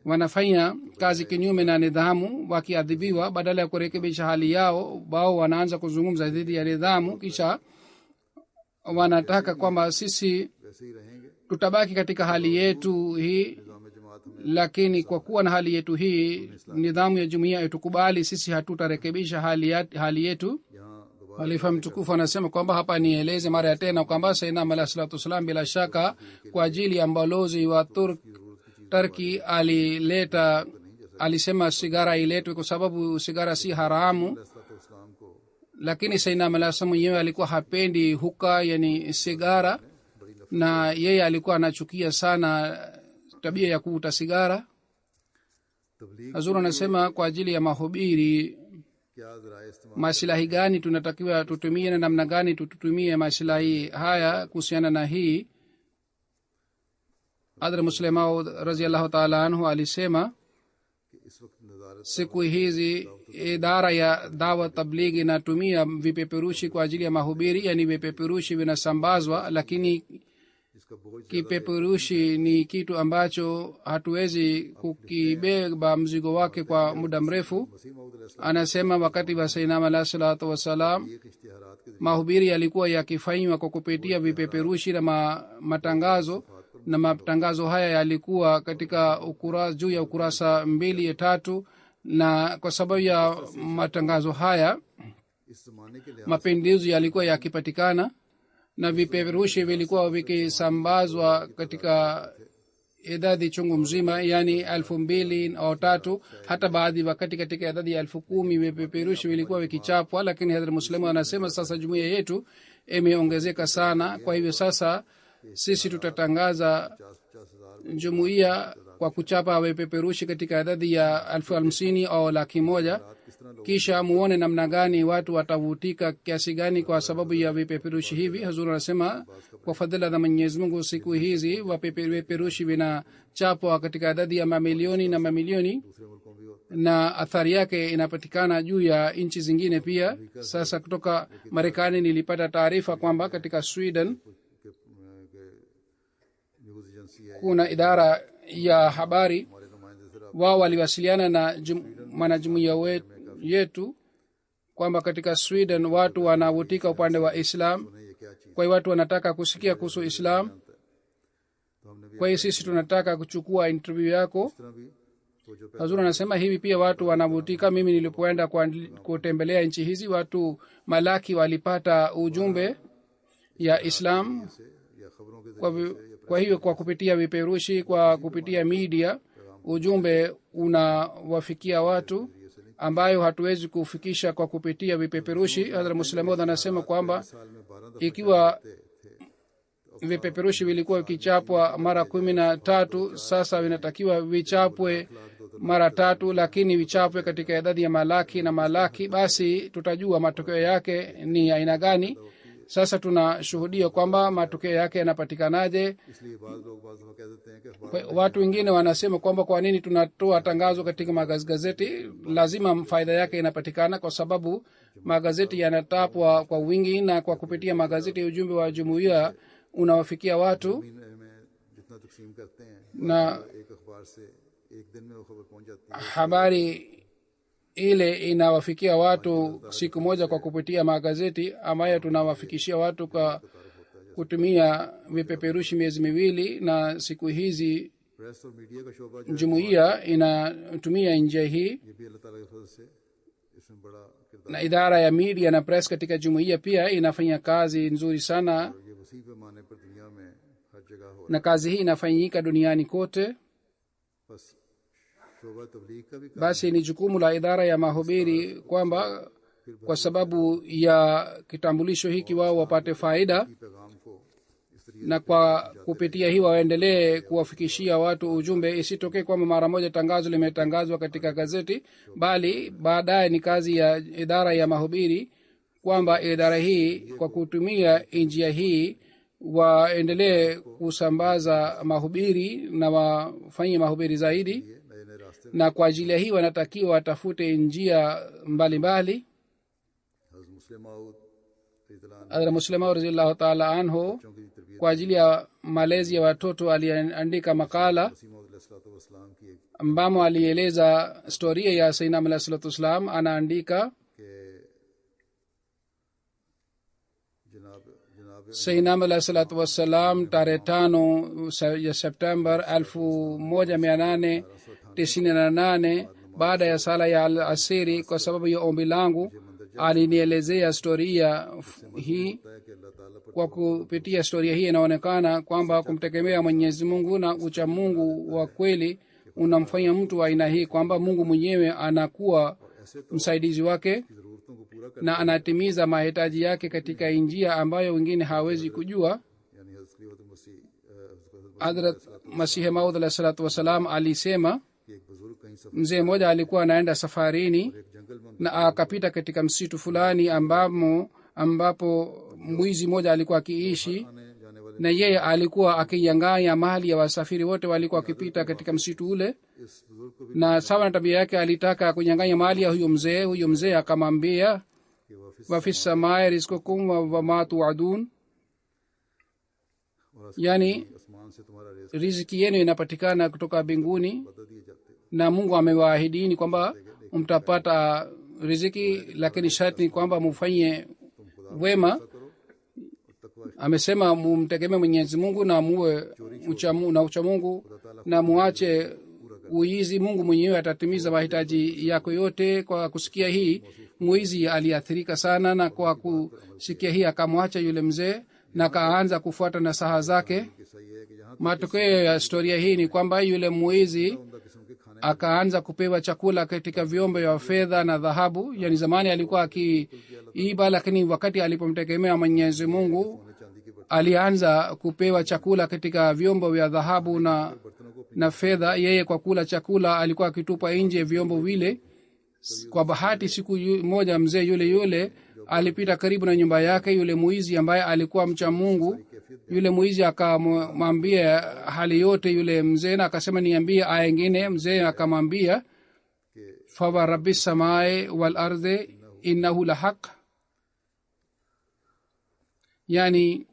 wanafanya kazi kinyume na nidhamu. Wakiadhibiwa, badala ya kurekebisha hali yao, wao wanaanza kuzungumza dhidi ya nidhamu, kisha wanataka kwamba sisi tutabaki katika hali yetu hii, lakini kwa kuwa na hali yetu hii nidhamu ya jumuiya itukubali, sisi hatutarekebisha hali yetu. Khalifa mtukufu anasema kwamba hapa nieleze mara ya tena kwamba Sayyidina alayhi salatu wasalam bila shaka kwa ajili ya mbalozi wa Turki alisema sigara iletwe kwa sababu sigara si haramu, lakini Sayyidina alayhi mwenyewe alikuwa hapendi huka, yani sigara, na yeye alikuwa anachukia sana tabia ya kuvuta sigara. Hazur anasema kwa ajili ya mahubiri maslahi gani tunatakiwa tutumie na namna gani tutumie maslahi haya. Kuhusiana na hii, Hadhrat Muslim Maud radhiyallahu ta'ala anhu alisema siku hizi idara ya dawa tablighi inatumia vipeperushi kwa ajili ya mahubiri, yani vipeperushi vinasambazwa, lakini kipeperushi ni kitu ambacho hatuwezi kukibeba mzigo wake kwa muda mrefu. Anasema wakati wa Sayyidina alayhi salatu wasalam mahubiri yalikuwa yakifanywa kwa kupitia vipeperushi na matangazo, na matangazo haya yalikuwa katika juu ya ukurasa 2-3, na kwa sababu ya matangazo haya mapinduzi yalikuwa yakipatikana, na vipeperushi vilikuwa vikisambazwa katika idadi chungu mzima, yani 2,000 au 3, hata baadhi wakati katika idadi ya 10,000 vipeperushi vilikuwa vikichapwa. Lakini Hadhrat Muslim anasema sasa jumuiya yetu imeongezeka sana, kwa hivyo sasa sisi tutatangaza jumuiya kwa kuchapa vipeperushi katika idadi ya 50,000 au 100,000 kisha muone namna gani watu watavutika kiasi gani kwa sababu ya vipeperushi hivi. Hazur anasema kwa fadhila za Mwenyezi Mungu siku hizi vipeperushi vinachapwa katika idadi ya mamilioni na mamilioni, na athari yake inapatikana juu ya nchi zingine pia. Sasa kutoka Marekani nilipata taarifa kwamba katika Sweden kuna idara ya habari, wao waliwasiliana na mwanajumuiya yetu kwamba katika Sweden watu wanavutika upande wa Islam, kwa hiyo watu wanataka kusikia kuhusu Islam. Kwa hiyo sisi tunataka kuchukua interview yako. Hazur anasema hivi pia watu wanavutika. Mimi nilipoenda kutembelea nchi hizi, watu malaki walipata ujumbe ya Islam. Kwa hiyo kwa kupitia vipeperushi, kwa kupitia media, ujumbe unawafikia watu ambayo hatuwezi kufikisha kwa kupitia vipeperushi. Hadhrat Muslim Maud anasema kwamba ikiwa vipeperushi vilikuwa vikichapwa mara 13, sasa vinatakiwa vichapwe mara 3, lakini vichapwe katika idadi ya malaki na malaki, basi tutajua matokeo yake ni aina gani. Sasa tunashuhudia kwamba matokeo yake yanapatikanaje. Watu wengine wanasema kwamba kwa nini tunatoa tangazo katika magazeti? Lazima faida yake inapatikana, kwa sababu magazeti yanatapwa kwa wingi, na kwa kupitia magazeti ujumbe wa jumuiya unawafikia watu, na habari ile inawafikia watu siku moja kwa kupitia magazeti ambayo tunawafikishia watu kwa kutumia vipeperushi miezi miwili. Na siku hizi jumuiya inatumia njia hii, na idara ya media na press katika jumuiya pia inafanya kazi nzuri sana, na kazi hii inafanyika duniani kote. Basi ni jukumu la idara ya mahubiri kwamba kwa sababu ya kitambulisho hiki wao wapate faida, na kwa kupitia hii waendelee kuwafikishia watu ujumbe. Isitokee kwamba mara moja tangazo limetangazwa katika gazeti, bali baadaye ni kazi ya idara ya mahubiri kwamba idara hii kwa kutumia njia hii waendelee kusambaza mahubiri na wafanye mahubiri zaidi, na kwa ajili ya hii wanatakiwa watafute njia mbalimbali. Hadhrat Muslim Maud radhiyallahu ta'ala anhu kwa ajili ya malezi ya watoto aliandika makala ambamo alieleza historia ya Sayyidina Alayhi salatu wassalam. Anaandika Sayyidina Alayhi salatu wassalam tarehe 5 ya September 1898 baada ya sala ya al-asiri, kwa sababu ya ombi langu alinielezea historia hii. Kwa kupitia historia hii inaonekana kwamba kumtegemea Mwenyezi Mungu na ucha Mungu wa kweli unamfanya mtu wa aina hii kwamba Mungu mwenyewe anakuwa msaidizi wake na anatimiza mahitaji yake katika njia ambayo wengine hawezi kujua. Hadhrat Masih Maud alayhi salatu wasalam alisema mzee mmoja alikuwa anaenda safarini na akapita katika msitu fulani ambapo mwizi mmoja alikuwa akiishi, na yeye alikuwa akiyanganya mali ya wasafiri wote walikuwa wakipita katika msitu ule, na sawa na tabia yake alitaka kunyang'anya mali ya huyo mzee akamwambia wa fi samai rizqukum wa ma tu'adun, yani riziki yenu inapatikana kutoka mbinguni na Mungu amewaahidini kwamba mtapata riziki, lakini sharti ni kwamba mufanye wema. Amesema mumtegemee Mwenyezi Mungu na muwe ucha Mungu na muache uizi. Mungu mwenyewe atatimiza mahitaji yako yote. Kwa kusikia hii mwizi aliathirika sana, na kwa kusikia hii akamwacha yule mzee na kaanza kufuata nasaha zake. Matokeo ya historia hii ni kwamba yule mwizi akaanza kupewa chakula katika vyombo vya fedha na dhahabu. Yani zamani alikuwa akiiba, lakini wakati alipomtegemea Mwenyezi Mungu alianza kupewa chakula katika vyombo vya dhahabu na fedha. Yeye kwa kula chakula alikuwa akitupa nje vyombo vile. Kwa bahati siku moja mzee yule alipita karibu na nyumba yake. Yule muizi ambaye alikuwa mcha Mungu, yule muizi akamwambia hali yote yule mzee, na akasema niambie aya ingine. Mzee akamwambia fawa rabbi samai wal ardhi innahu la haq, yani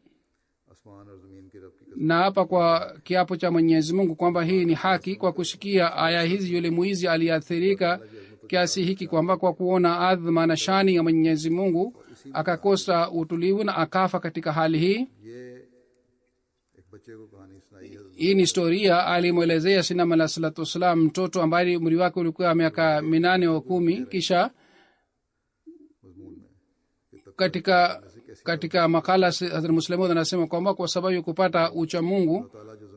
na hapa kwa kiapo cha Mwenyezi Mungu kwamba hii ni haki. Kwa kusikia aya hizi yule muizi aliathirika kiasi hiki kwamba kwa kuona adhma na shani ya Mwenyezi Mungu akakosa utulivu na akafa katika hali hii. Hii ni historia alimwelezea Sinam alayhi salatu wassalam mtoto ambaye umri wake ulikuwa miaka 8 au 10. Kisha katika makala Hazrat Muslim anasema kwamba kwa sababu ya kupata ucha Mungu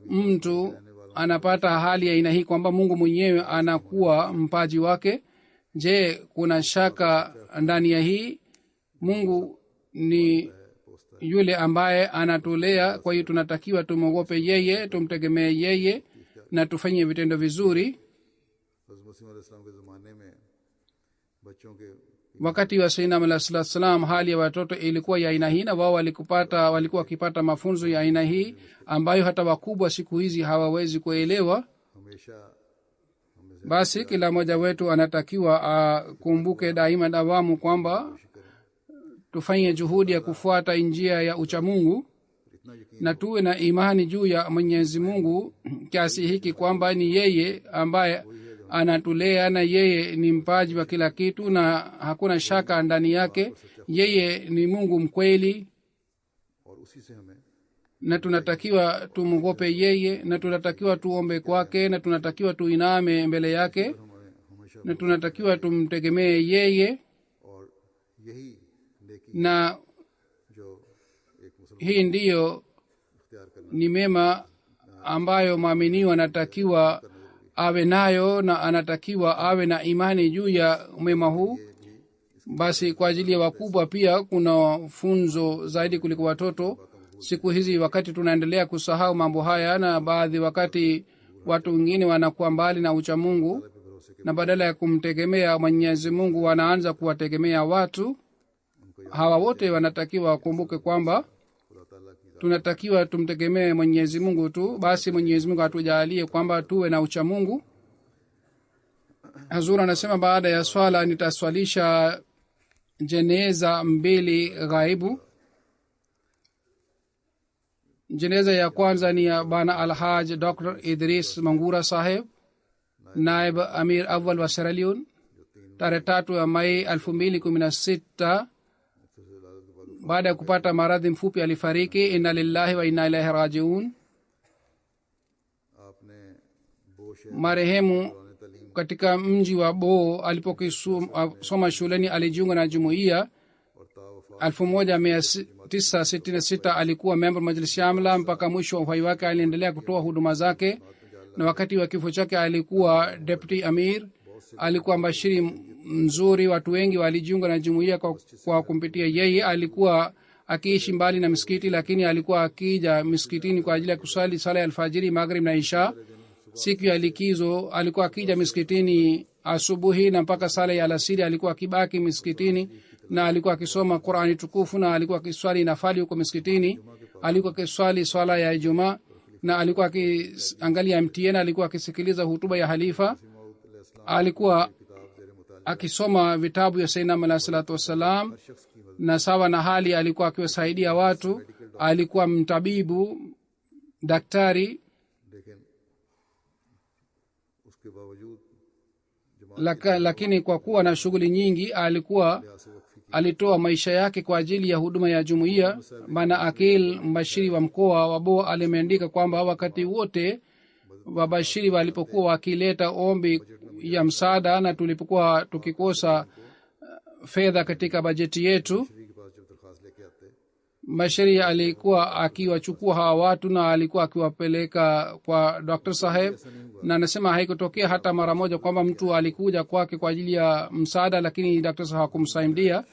mtu anapata hali ya aina hii kwamba Mungu mwenyewe anakuwa mpaji wake. Je, kuna shaka ndani ya hii? Mungu ni yule ambaye anatulea. Kwa hiyo tunatakiwa tumwogope yeye, tumtegemee yeye na tufanye vitendo vizuri. Wakati wa Sayyidina Muhammad sallallahu alaihi wasallam hali ya watoto ilikuwa ya aina hii, na wao walikuwa wakipata mafunzo ya aina hii ambayo hata wakubwa siku hizi hawawezi kuelewa. Basi kila mmoja wetu anatakiwa akumbuke daima dawamu kwamba tufanye juhudi ya kufuata njia ya uchamungu na tuwe na imani juu ya Mwenyezi Mungu kiasi hiki kwamba ni yeye ambaye anatulea na yeye ni mpaji wa kila kitu na hakuna shaka ndani yake. Yeye ni Mungu mkweli na tunatakiwa tumwogope yeye na tunatakiwa tuombe kwake na tunatakiwa tuiname mbele yake na tunatakiwa tumtegemee yeye. Na hii ndiyo ni mema ambayo mwaminiwa anatakiwa awe nayo na anatakiwa awe na imani juu ya mema huu. Basi kwa ajili ya wakubwa pia kuna funzo zaidi kuliko watoto. Siku hizi wakati tunaendelea kusahau mambo haya na baadhi wakati watu wengine wanakuwa mbali na ucha Mungu na badala ya kumtegemea Mwenyezi Mungu wanaanza kuwategemea watu. Hawa wote wanatakiwa wakumbuke kwamba tunatakiwa tumtegemee Mwenyezi Mungu tu. Basi Mwenyezi Mungu atujalie kwamba tuwe na ucha Mungu. Hazur anasema baada ya swala nitaswalisha jeneza 2 ghaibu. Jeneza ya kwanza ni ya bana Alhaj Dr. Idris Mangura Saheb, naib amir awal wa Sierra Leone, tarehe 3 ya Mai 2016. Baada ya kupata maradhi mfupi alifariki. Inna lillahi wa inna ilaihi rajiun. Marehemu katika mji wa Bo alipokisoma shuleni alijiunga na jumuiya. 1966 alikuwa member majlis shamla mpaka mwisho wa uhai wake. Aliendelea kutoa huduma zake na wakati wa kifo chake alikuwa deputy amir. Alikuwa mbashiri mzuri. Watu wengi walijiunga na jumuiya kwa kumpitia yeye. Alikuwa akiishi mbali na msikiti lakini alikuwa akija msikitini kwa ajili ya kusali sala ya alfajiri, maghrib na isha. Siku ya likizo alikuwa akija msikitini asubuhi na mpaka sala ya alasiri alikuwa akibaki msikitini na alikuwa akisoma Qur'ani tukufu na alikuwa akiswali nafali huko msikitini. Alikuwa akiswali swala ya Ijumaa na alikuwa akiangalia MTN. Alikuwa akisikiliza hutuba ya halifa. Alikuwa akisoma vitabu ya Sayyidina Muhammad sallallahu alaihi wasallam na sawa na hali alikuwa akiwasaidia watu. Alikuwa mtabibu, daktari, lakini kwa kuwa na shughuli nyingi alitoa maisha yake kwa ajili ya huduma ya jumuiya. Bana Akil, mbashiri wa mkoa wa Bo, alimeandika kwamba wakati wote wabashiri walipokuwa wakileta ombi ya msaada na tulipokuwa tukikosa fedha katika bajeti yetu, bashiri alikuwa akiwachukua hawa watu na alikuwa akiwapeleka kwa Dr. Saheb. Na anasema haikutokea hata mara moja kwamba mtu alikuja kwake kwa ajili ya msaada lakini Dr. Saheb hakumsaidia.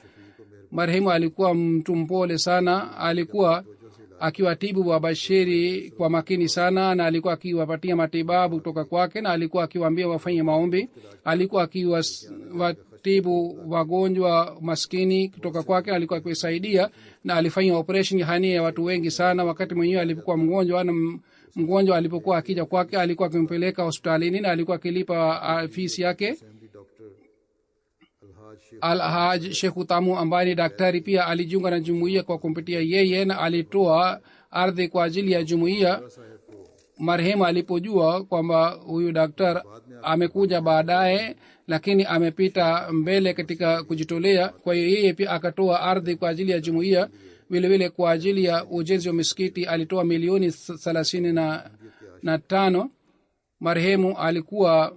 Marehemu alikuwa mtu mpole sana. Alikuwa akiwatibu wabashiri kwa makini sana, na alikuwa akiwapatia matibabu kutoka kwake, na alikuwa akiwaambia wafanye maombi. Alikuwa akiwatibu wagonjwa maskini kutoka kwake, alikuwa akiwasaidia, na alifanya operation hania ya watu wengi sana. Wakati mwenyewe alipokuwa mgonjwa, na mgonjwa alipokuwa akija kwake, alikuwa akimpeleka hospitalini na alikuwa akilipa fees yake. Al-Haj Sheikh Utamu ambaye ni daktari pia alijiunga na jumuiya kwa kumpitia yeye, na alitoa ardhi kwa ajili ya jumuiya. Marehemu alipojua kwamba huyu daktari amekuja baadaye lakini amepita mbele katika kujitolea, kwa hiyo yeye pia akatoa ardhi kwa ajili ya jumuiya. Vile vile kwa ajili ya ujenzi wa misikiti alitoa milioni 35. Marehemu alikuwa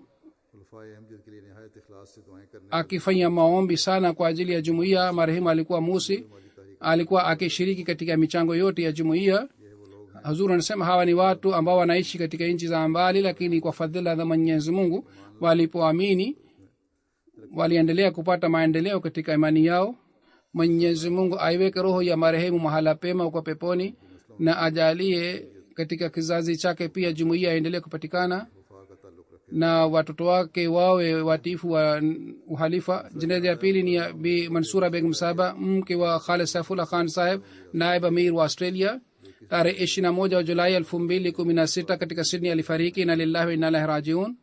akifanya maombi sana kwa ajili ya jumuiya. Marehemu alikuwa musi, alikuwa akishiriki katika michango yote ya jumuiya. Hazur anasema hawa ni watu ambao wanaishi katika nchi za mbali, lakini kwa fadhila za Mwenyezi Mungu walipoamini waliendelea kupata maendeleo katika imani yao. Mwenyezi Mungu aiweke roho ya marehemu mahala pema huko peponi, na ajalie katika kizazi chake pia jumuiya aendelee kupatikana na watoto wake wawe watifu wa uhalifa. Jeneza ya pili ni ya Bi Mansura Begum Sahaba, mke wa Khalid Saifullah Khan Saheb, naib amir wa Australia. Tarehe 21 Julai 2016 katika Sydney alifariki. Na lillahi wa inna ilaihi rajiun.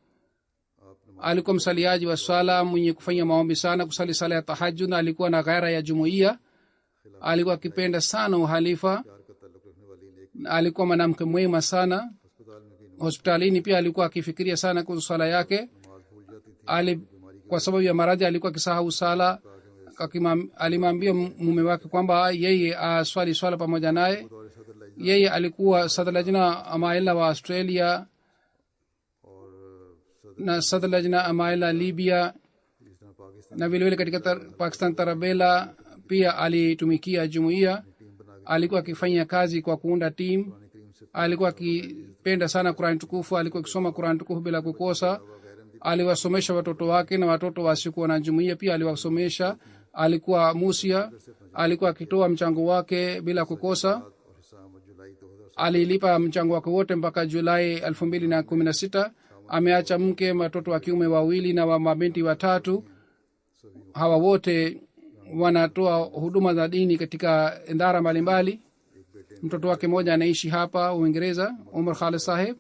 Alikuwa msaliaji wa swala, mwenye kufanya maombi sana, kusali sala ya tahajjud, na alikuwa na ghaira ya jumuiya. Alikuwa akipenda sana uhalifa, alikuwa mwanamke mwema sana. Hospitalini pia alikuwa akifikiria sana kuhusu swala yake. Kwa sababu ya maradhi alikuwa akisahau sala. Alimwambia mume wake kwamba yeye aswali swala pamoja naye. Yeye alikuwa sadr lajna amaila wa Australia na sadr lajna amaila Libya, na vile vile katika Pakistan Tarabela pia alitumikia jumuiya. Alikuwa akifanya kazi kwa kuunda team. Alikuwa akipenda sana Qur'an tukufu, alikuwa akisoma Qur'an tukufu bila kukosa. Aliwasomesha watoto wake na watoto wasiokuwa na jumuiya pia aliwasomesha. Alikuwa musia, alikuwa akitoa mchango wake bila kukosa. Alilipa mchango wake wote mpaka Julai 2016. Ameacha mke, watoto wa kiume 2 na wa mabinti 3. Hawa wote wanatoa huduma za dini katika idara mbalimbali. Mtoto wake mmoja anaishi hapa Uingereza, Umar Khalid Saheb,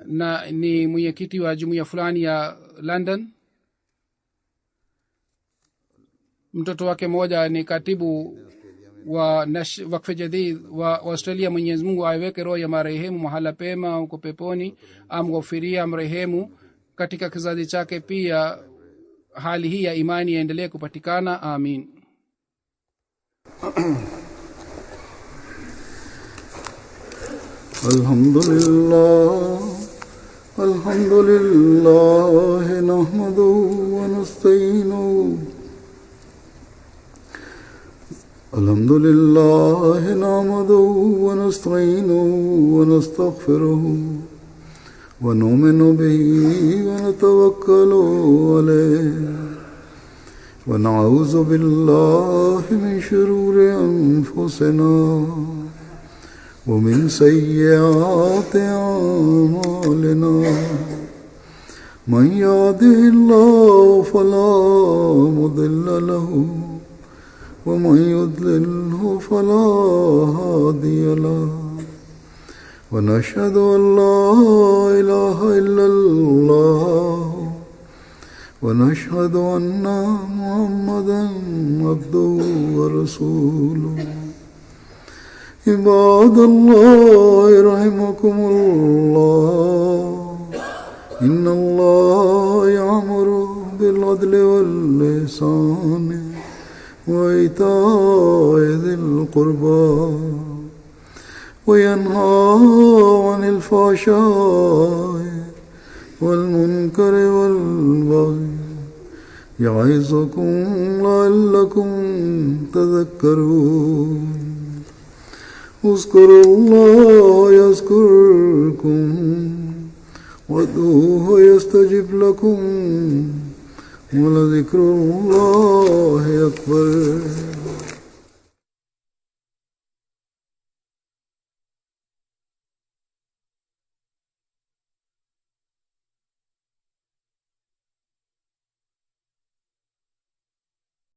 na ni mwenyekiti wa jumuiya fulani ya London. Mtoto wake mmoja ni katibu wa Waqf Jadid wa Australia. Mwenyezi Mungu aiweke roho ya marehemu mahala pema huko peponi, amghofiria marehemu. Katika kizazi chake pia hali hii ya imani iendelee kupatikana. Amin. Alhamdulillah nahmaduhu wa nasta'inuhu. Alhamdulillah nahmaduhu wa nasta'inuhu wa nastaghfiruhu wa nu'minu bihi wa natawakkalu alayhi wa na'udhu billahi min shururi anfusina ومن سيئات أعمالنا من يهده الله فلا مضل له ومن يضلله فلا هادي له ونشهد أن لا إله إلا الله ونشهد أن محمدا عبده ورسوله. عباد الله رحمكم الله إن الله يأمر بالعدل والإحسان وإيتاء ذي القربى وينهى عن الفحشاء والمنكر والبغي يعظكم لعلكم تذكرون. اذكروا الله يذكركم وادعوه يستجب لكم ولذكر الله أكبر.